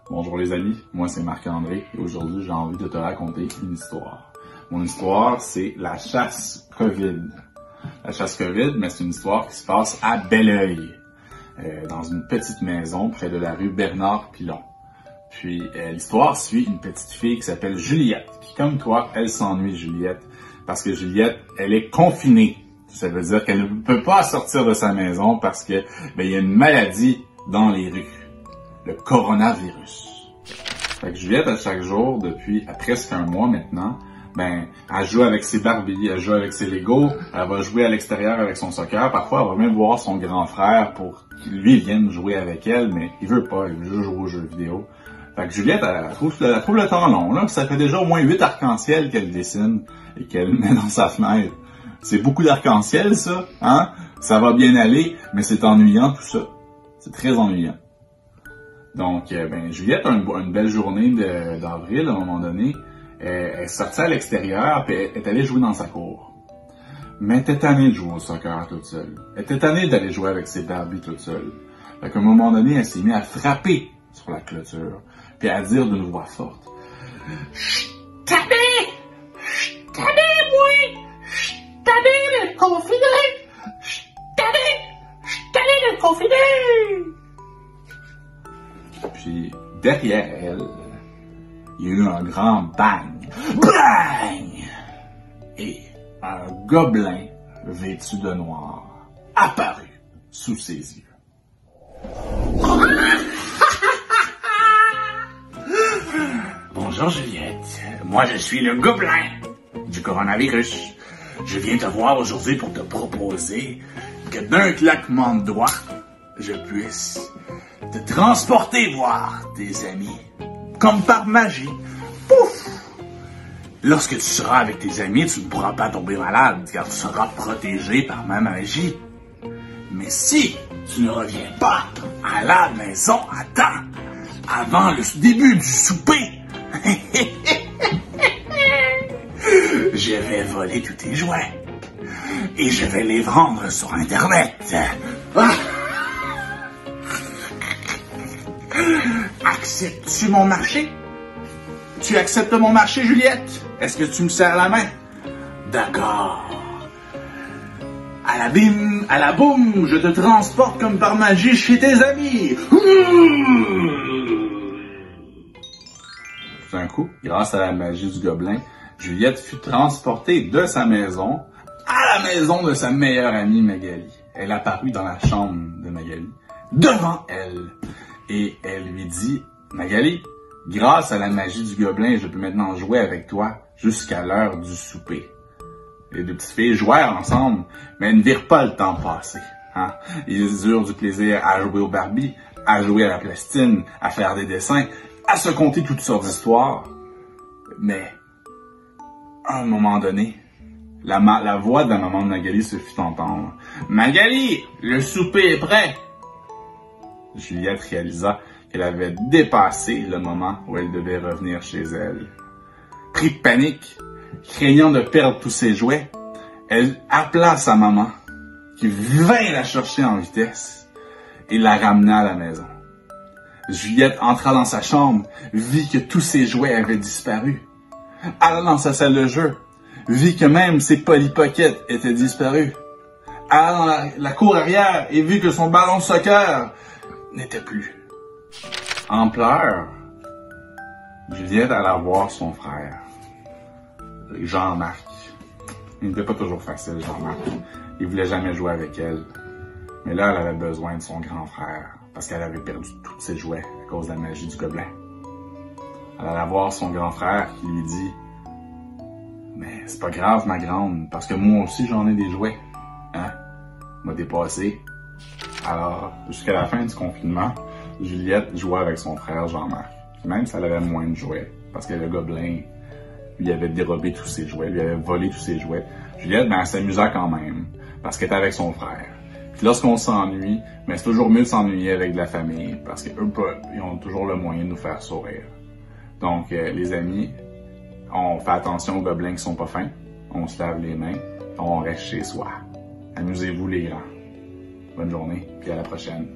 Bonjour les amis, moi c'est Marc-André et aujourd'hui j'ai envie de te raconter une histoire. Mon histoire c'est la chasse COVID. La chasse COVID, mais c'est une histoire qui se passe à Belleuil, dans une petite maison près de la rue Bernard-Pilon. Puis l'histoire suit une petite fille qui s'appelle Juliette, qui comme toi, elle s'ennuie Juliette, parce que Juliette, elle est confinée. Ça veut dire qu'elle ne peut pas sortir de sa maison parce que il y a une maladie dans les rues. Le coronavirus. Fait que Juliette, à chaque jour, depuis presque un mois maintenant, elle joue avec ses Barbies, elle joue avec ses Legos, elle va jouer à l'extérieur avec son soccer. Parfois, elle va même voir son grand frère pour qu'il lui vienne jouer avec elle, mais il veut pas, il veut juste jouer aux jeux vidéo. Fait que Juliette, elle trouve le temps long, là. Ça fait déjà au moins 8 arcs-en-ciel qu'elle dessine et qu'elle met dans sa fenêtre. C'est beaucoup d'arc-en-ciel, ça, hein? Ça va bien aller, mais c'est ennuyant tout ça. C'est très ennuyant. Donc, Juliette a une belle journée d'avril, à un moment donné. Elle est sortie à l'extérieur, puis elle est allée jouer dans sa cour. Mais elle était tannée de jouer au soccer toute seule. Elle était tannée d'aller jouer avec ses Barbies toute seule. Fait qu'à un moment donné, elle s'est mise à frapper sur la clôture, puis à dire d'une voix forte. « J'suis tannée! J'suis tannée, moi! J'suis tannée de confiner! J'suis tannée de confiner! » Puis, derrière elle, il y a eu un grand bang. Bang! Et un gobelin vêtu de noir apparut sous ses yeux. Bonjour Juliette, moi je suis le gobelin du coronavirus. Je viens te voir aujourd'hui pour te proposer que d'un claquement de doigts, je puisse te transporter voir tes amis, comme par magie. Pouf! Lorsque tu seras avec tes amis, tu ne pourras pas tomber malade, car tu seras protégé par ma magie. Mais si tu ne reviens pas à la maison à temps, avant le début du souper, je vais voler tous tes jouets et je vais les vendre sur Internet. Acceptes-tu mon marché? Tu acceptes mon marché, Juliette? Est-ce que tu me serres la main? D'accord. À la bim, à la boum, je te transporte comme par magie chez tes amis. Tout d'un coup, grâce à la magie du gobelin, Juliette fut transportée de sa maison à la maison de sa meilleure amie Magali. Elle apparut dans la chambre de Magali, devant elle, et elle lui dit « Magali, grâce à la magie du gobelin, je peux maintenant jouer avec toi jusqu'à l'heure du souper. » Les deux petites filles jouèrent ensemble, mais elles ne virent pas le temps passer. Hein? Ils eurent du plaisir à jouer au Barbie, à jouer à la plastine, à faire des dessins, à se conter toutes sortes d'histoires. Mais, à un moment donné, la voix de la maman de Magali se fit entendre. « Magali, le souper est prêt! » Juliette réalisa qu'elle avait dépassé le moment où elle devait revenir chez elle. Pris de panique, craignant de perdre tous ses jouets, elle appela sa maman, qui vint la chercher en vitesse et la ramena à la maison. Juliette entra dans sa chambre, vit que tous ses jouets avaient disparu. Alla dans sa salle de jeu, vit que même ses Polly Pocket étaient disparus. Alla dans la cour arrière et vit que son ballon de soccer n'était plus. En pleurs, Juliette alla voir son frère, Jean-Marc. Il n'était pas toujours facile, Jean-Marc. Il voulait jamais jouer avec elle. Mais là, elle avait besoin de son grand frère, parce qu'elle avait perdu tous ses jouets à cause de la magie du gobelin. Elle alla voir son grand frère qui lui dit « Mais c'est pas grave, ma grande, parce que moi aussi j'en ai des jouets. Hein? M'a dépassé. » Alors, jusqu'à la fin du confinement, Juliette jouait avec son frère Jean-Marc. Même si elle avait moins de jouets, parce que le gobelin lui avait dérobé tous ses jouets, lui avait volé tous ses jouets. Juliette, elle s'amusa quand même, parce qu'elle était avec son frère. Puis lorsqu'on s'ennuie, c'est toujours mieux de s'ennuyer avec de la famille, parce qu'eux, ils ont toujours le moyen de nous faire sourire. Donc, les amis, on fait attention aux gobelins qui sont pas fins, on se lave les mains, on reste chez soi. Amusez-vous les grands. Bonne journée, puis à la prochaine.